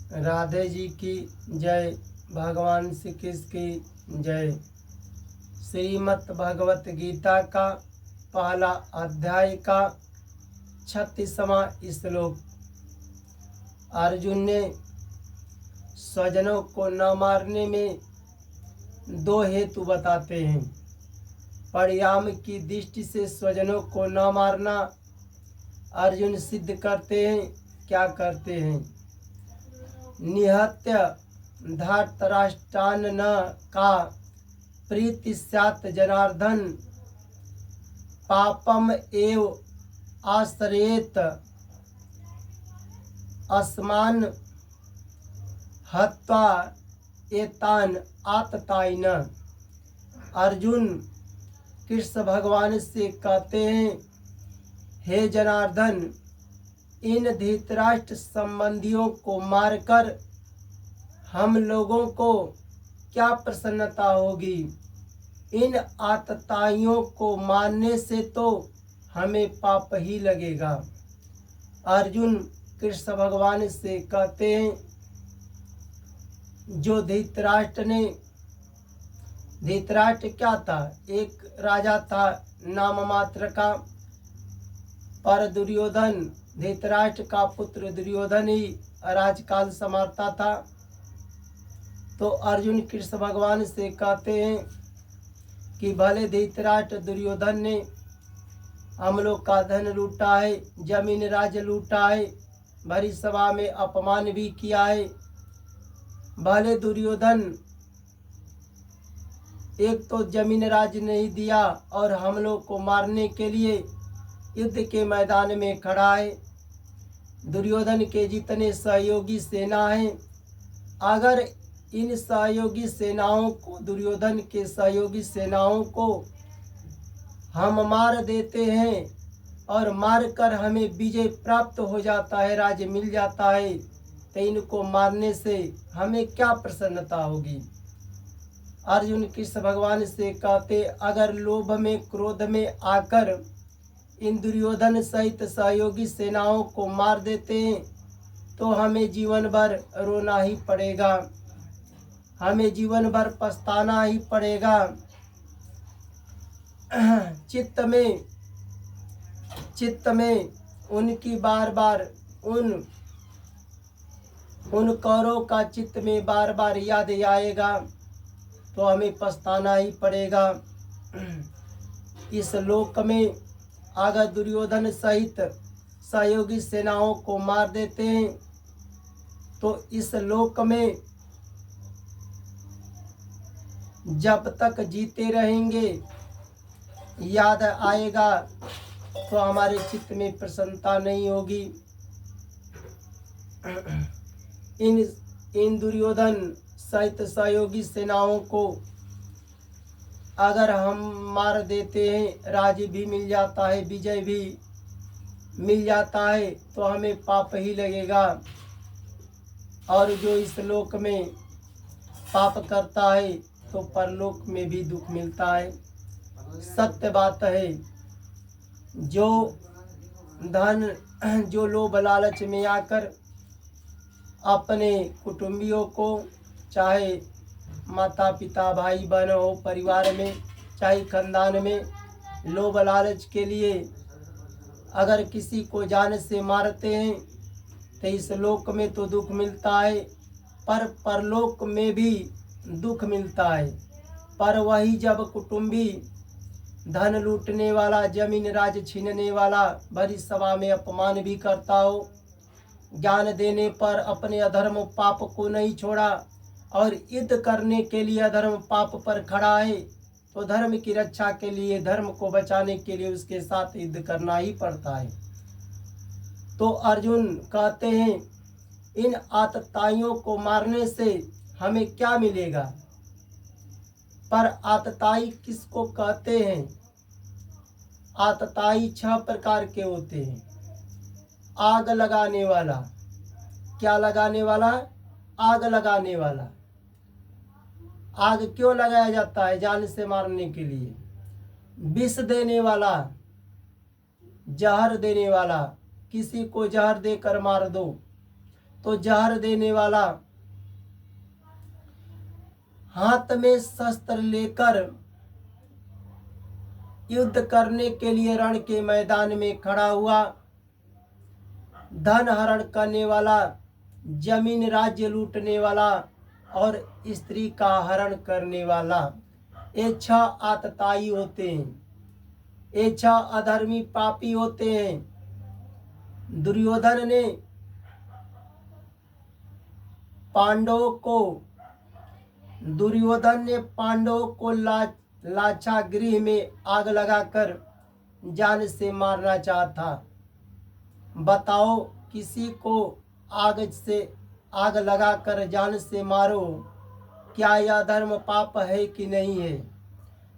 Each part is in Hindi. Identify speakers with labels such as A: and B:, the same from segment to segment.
A: राधे जी की जय। भगवान श्री कृष्ण की जय। श्रीमद् भगवत गीता का पहला अध्याय का 36वां श्लोक। अर्जुन ने स्वजनों को न मारने में दो हेतु बताते हैं। परिणाम की दृष्टि से स्वजनों को न मारना अर्जुन सिद्ध करते हैं। क्या करते हैं? निहत्य धार्तराष्ट्रान न का प्रीति स्यात् जनार्दन पापम एव आश्रयेत अस्मान हत्वा एतान आततायिन। अर्जुन कृष्ण भगवान से कहते हैं, हे जनार्दन, इन धृतराष्ट्र संबंधियों को मारकर हम लोगों को क्या प्रसन्नता होगी? इन आतताइयों को मारने से तो हमें पाप ही लगेगा। अर्जुन कृष्ण भगवान से कहते हैं, जो धृतराष्ट्र क्या था? एक राजा था नाम मात्र का। पर दुर्योधन, धृतराष्ट्र का पुत्र दुर्योधन ही राजकाल संभालता था। तो अर्जुन कृष्ण भगवान से कहते हैं कि भले धृतराष्ट्र दुर्योधन ने हम लोग का धन लूटा है, जमीन राज्य लूटा है, भरी सभा में अपमान भी किया है। भले दुर्योधन एक तो जमीन राज्य नहीं दिया और हम लोग को मारने के लिए युद्ध के मैदान में खड़ा है। दुर्योधन के जितने सहयोगी सेना हैं, अगर इन सहयोगी सेनाओं को, दुर्योधन के सहयोगी सेनाओं को हम मार देते हैं और मारकर हमें विजय प्राप्त हो जाता है, राज्य मिल जाता है, तो इनको मारने से हमें क्या प्रसन्नता होगी? अर्जुन कृष्ण भगवान से कहते, अगर लोभ में, क्रोध में आकर इन दुर्योधन सहित सहयोगी सेनाओं को मार देते हैं तो हमें जीवन भर रोना ही पड़ेगा, हमें जीवन भर पछताना ही पड़ेगा। चित्त में उनकी बार बार उन कौरवों का चित्त में बार बार याद आएगा, तो हमें पछताना ही पड़ेगा। इस लोक में अगर दुर्योधन सहित सहयोगी सेनाओं को मार देते हैं तो इस लोक में जब तक जीते रहेंगे याद आएगा, तो हमारे चित्त में प्रसन्नता नहीं होगी। इन दुर्योधन सहित सहयोगी सेनाओं को अगर हम मार देते हैं, राज्य भी मिल जाता है, विजय भी मिल जाता है, तो हमें पाप ही लगेगा। और जो इस लोक में पाप करता है तो परलोक में भी दुख मिलता है। सत्य बात है। जो धन, जो लोभ लालच में आकर अपने कुटुंबियों को, चाहे माता पिता, भाई बहन हो, परिवार में, चाहे खानदान में, लोभ लालच के लिए अगर किसी को जान से मारते हैं तो इस लोक में तो दुख मिलता है, पर परलोक में भी दुख मिलता है। पर वही जब कुटुंबी धन लूटने वाला, जमीन राज्य छीनने वाला, भरी सभा में अपमान भी करता हो, ज्ञान देने पर अपने अधर्म पाप को नहीं छोड़ा और युद्ध करने के लिए अधर्म पाप पर खड़ा है, तो धर्म की रक्षा के लिए, धर्म को बचाने के लिए उसके साथ युद्ध करना ही पड़ता है। तो अर्जुन कहते हैं, इन आतताइयों को मारने से हमें क्या मिलेगा? पर आतताई किसको कहते हैं? आतताई 6 प्रकार के होते हैं। आग लगाने वाला। क्या लगाने वाला? आग लगाने वाला। आग क्यों लगाया जाता है? जान से मारने के लिए। विष देने वाला, जहर देने वाला, किसी को जहर देकर मार दो, तो जहर देने वाला, हाथ में शस्त्र लेकर युद्ध करने के लिए रण के मैदान में खड़ा हुआ, धन हरण करने वाला, जमीन राज्य लूटने वाला और स्त्री का हरण करने वाला, ये 6 आतताई होते हैं, ये 6 अधर्मी पापी होते हैं। दुर्योधन ने पांडवों को लाछा गृह में आग लगाकर जान से मारना चाहता। बताओ, किसी को आग लगाकर जान से मारो, क्या यह धर्म पाप है कि नहीं है?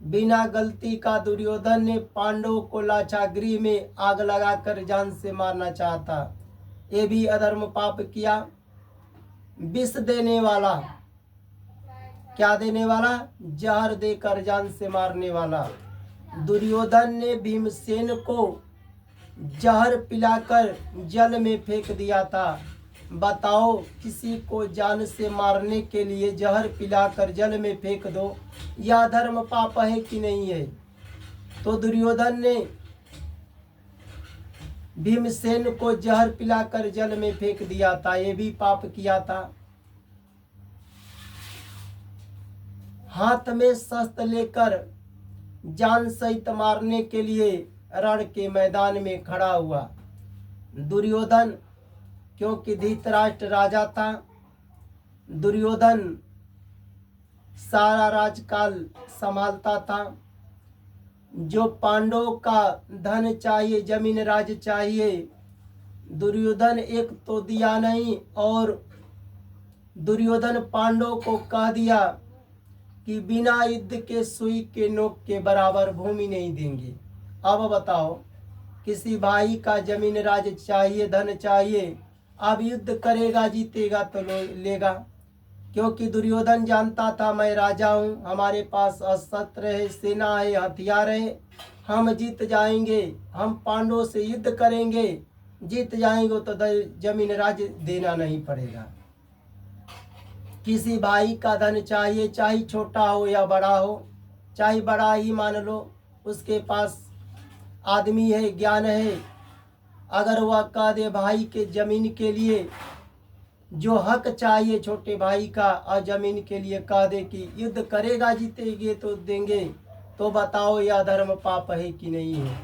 A: बिना गलती का दुर्योधन ने पांडवों को लाछा गृह में आग लगाकर जान से मारना चाहता, ये भी अधर्म पाप किया। विष देने वाला, क्या देने वाला? जहर देकर जान से मारने वाला। दुर्योधन ने भीमसेन को जहर पिलाकर जल में फेंक दिया था। बताओ, किसी को जान से मारने के लिए जहर पिलाकर जल में फेंक दो, यह धर्म पाप है कि नहीं है? तो दुर्योधन ने भीमसेन को जहर पिलाकर जल में फेंक दिया था, ये भी पाप किया था। हाथ में शस्त्र लेकर जान सहित मारने के लिए रण के मैदान में खड़ा हुआ दुर्योधन, क्योंकि धृतराष्ट्र राजा था। दुर्योधन सारा राजकाल संभालता था। जो पांडवों का धन चाहिए, जमीन राज्य चाहिए, दुर्योधन एक तो दिया नहीं, और दुर्योधन पांडवों को कह दिया कि बिना युद्ध के सुई के नोक के बराबर भूमि नहीं देंगे। अब बताओ, किसी भाई का जमीन राज्य चाहिए, धन चाहिए, अब युद्ध करेगा, जीतेगा तो लेगा, क्योंकि दुर्योधन जानता था मैं राजा हूँ, हमारे पास अस्त्र है, सेना है, हथियार है, हम जीत जाएंगे, हम पांडवों से युद्ध करेंगे, जीत जाएंगे तो जमीन राज्य देना नहीं पड़ेगा। किसी भाई का धन चाहिए, चाहे छोटा हो या बड़ा हो, चाहे बड़ा ही मान लो, उसके पास आदमी है, ज्ञान है, अगर वह कह दे भाई के जमीन के लिए जो हक चाहिए छोटे भाई का, और जमीन के लिए कह दे कि युद्ध करेगा, जीतेंगे तो देंगे, तो बताओ यह धर्म पाप है कि नहीं है?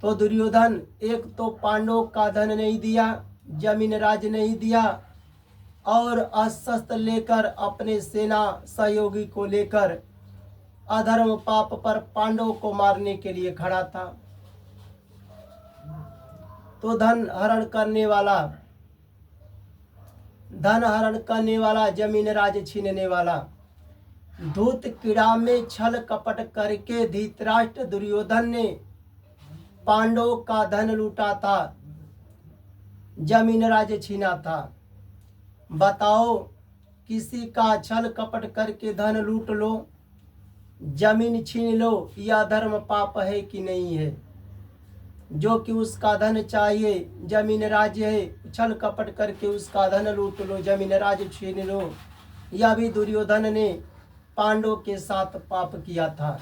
A: तो दुर्योधन एक तो पांडवों का धन नहीं दिया, जमीन राज नहीं दिया, और अस्त्र लेकर अपने सेना सहयोगी को लेकर अधर्म पाप पर पांडवों को मारने के लिए खड़ा था। तो धन हरण करने वाला, जमीन राज छीनने वाला, धूत क्रीड़ा में छल कपट करके धृतराष्ट्र दुर्योधन ने पांडवों का धन लूटा था, जमीन राज छीना था। बताओ, किसी का छल कपट करके धन लूट लो, जमीन छीन लो, यह धर्म पाप है कि नहीं है? जो कि उसका धन चाहिए, जमीन राज्य है, छल कपट करके उसका धन लूट लो, जमीन राज्य छीन लो, यह भी दुर्योधन ने पांडवों के साथ पाप किया था।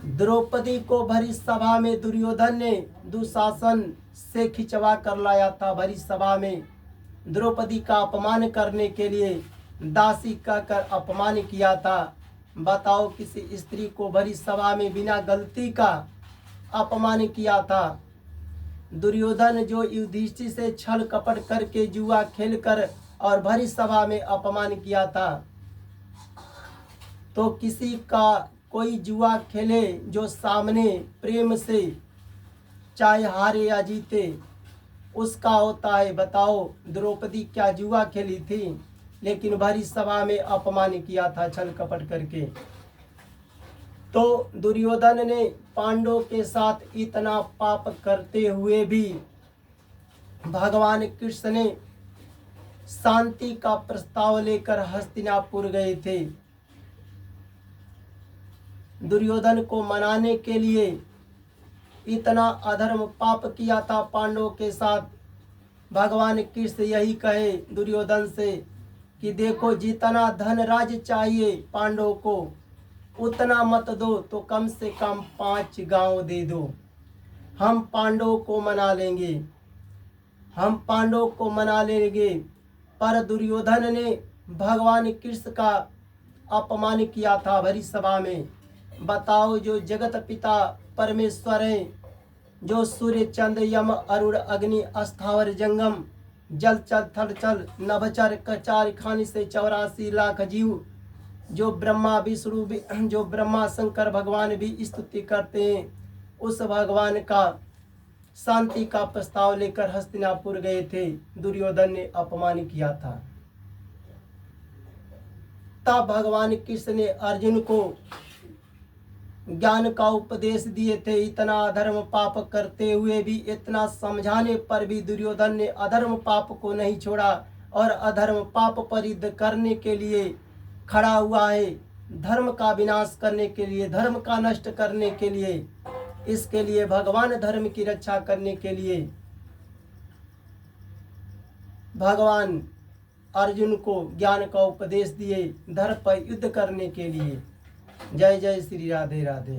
A: द्रौपदी को भरी सभा में दुर्योधन ने दुशासन से खिंचवा कर लाया था। भरी सभा में द्रौपदी का अपमान करने के लिए दासी कहकर अपमान किया था। बताओ, किसी स्त्री को भरी सभा में बिना गलती का अपमान किया था। दुर्योधन जो युधिष्ठिर से छल कपट करके जुआ खेलकर और भरी सभा में अपमान किया था, तो किसी का कोई जुआ खेले जो सामने प्रेम से, चाहे हारे या जीते, उसका होता है। बताओ, द्रौपदी क्या जुआ खेली थी, लेकिन भरी सभा में अपमान किया था छल कपट करके। तो दुर्योधन ने पांडवों के साथ इतना पाप करते हुए भी भगवान कृष्ण ने शांति का प्रस्ताव लेकर हस्तिनापुर गए थे। दुर्योधन को मनाने के लिए इतना अधर्म पाप किया था पांडवों के साथ, भगवान कृष्ण यही कहे दुर्योधन से कि देखो, जितना धन राज्य चाहिए पांडवों को उतना मत दो, तो कम से कम 5 गांव दे दो। हम पांडवों को मना लेंगे, हम पांडवों को मना लेंगे। पर दुर्योधन ने भगवान कृष्ण का अपमान किया था भरी सभा में। बताओ, जो जगत पिता परमेश्वर हैं, जो सूर्य चंद्र यम अरुण अग्नि अस्थावर जंगम जल चल थल चल नभचर कचार खानी से 84 लाख जीव, जो ब्रह्मा विष्णु जो ब्रह्मा शंकर भगवान भी स्तुति करते हैं, उस भगवान का शांति का प्रस्ताव लेकर हस्तिनापुर गए थे। दुर्योधन ने अपमान किया था। तब भगवान कृष्ण ने अर्जुन को ज्ञान का उपदेश दिए थे। इतना अधर्म पाप करते हुए भी, इतना समझाने पर भी दुर्योधन ने अधर्म पाप को नहीं छोड़ा और अधर्म पाप पर युद्ध करने के लिए खड़ा हुआ है। धर्म का विनाश करने के लिए, धर्म का नष्ट करने के लिए, इसके लिए भगवान धर्म की रक्षा करने के लिए भगवान अर्जुन को ज्ञान का उपदेश दिए, धर्म पर युद्ध करने के लिए। जय जय श्री राधे राधे।